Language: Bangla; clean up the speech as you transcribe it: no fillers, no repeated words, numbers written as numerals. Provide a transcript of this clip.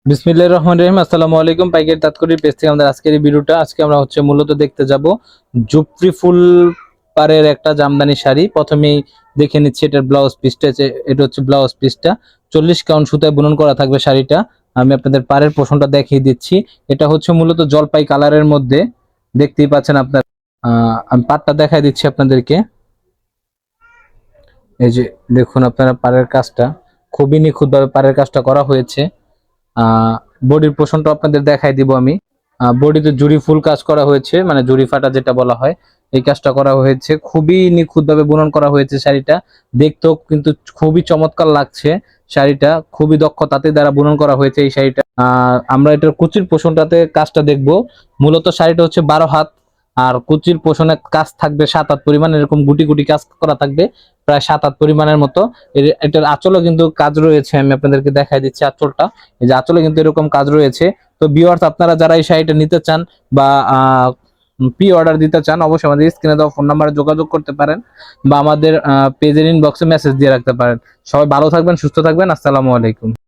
বিসমিল্লাহির রহমানির রহিম। আসসালামু আলাইকুম। পাইকারি তাৎক্ষণিক পেজ থেকে আমাদের আজকের এই ভিডিওটা আজকে আমরা মূলত দেখতে যাব জুপরি ফুল পাড়ের একটা জামদানি শাড়ি। প্রথমেই দেখে নিচ্ছি এটার ব্লাউজ পিসটা। এটা হচ্ছে ব্লাউজ পিসটা, 40 কাউন্ট সুতায় বুনন করা থাকবে শাড়িটা। আমি আপনাদের পাড়ের পোষণটা দেখিয়ে দিচ্ছি। এটা হচ্ছে মূলত জলপাই কালারের মধ্যে, দেখতেই পাচ্ছেন আপনার। আমি পাড়টা দেখাই দিচ্ছি আপনাদেরকে। এই যে দেখুন, আপনারা পাড়ের কাজটা খুবই নিখুঁতভাবে পাড়ের কাজটা করা হয়েছে। বডির পোষণটা আপনাদের দেখাই দিব আমি। বডিতে জুড়ি ফুল কাজ করা হয়েছে, মানে জুড়ি ফাটা যেটা বলা হয়, এই কাজটা করা হয়েছে। খুবই নিখুঁতভাবে বুনন করা হয়েছে শাড়িটা। দেখতেও কিন্তু খুবই চমৎকার লাগছে। শাড়িটা খুবই দক্ষতাতে দ্বারা বুনন করা হয়েছে এই শাড়িটা। আমরা এটার কুচির পোষণটাতে কাজটা দেখব। মূলত শাড়িটা হচ্ছে 12 হাত, আর কুচির পোষণে কাজ থাকবে 7-8 পরিমাণ, এরকম গুটি গুটি কাজ করা থাকবে প্রায় 7-8 পরিমাণের মতো। এটার আঁচলও কিন্তু কাজ রয়েছে, আমি আপনাদেরকে দেখাই দিচ্ছি আঁচলটা। এই যে আঁচলে কিন্তু এরকম কাজ রয়েছে। তো ভিউয়ার্স, আপনারা যারা এই শাড়িটা নিতে চান বা প্রি অর্ডার দিতে চান, অবশ্যই আমাদের স্ক্রিনে দেওয়া ফোন নাম্বারে যোগাযোগ করতে পারেন বা আমাদের পেজের ইনবক্সে মেসেজ দিয়ে রাখতে পারেন। সবাই ভালো থাকবেন, সুস্থ থাকবেন। আসসালামু আলাইকুম।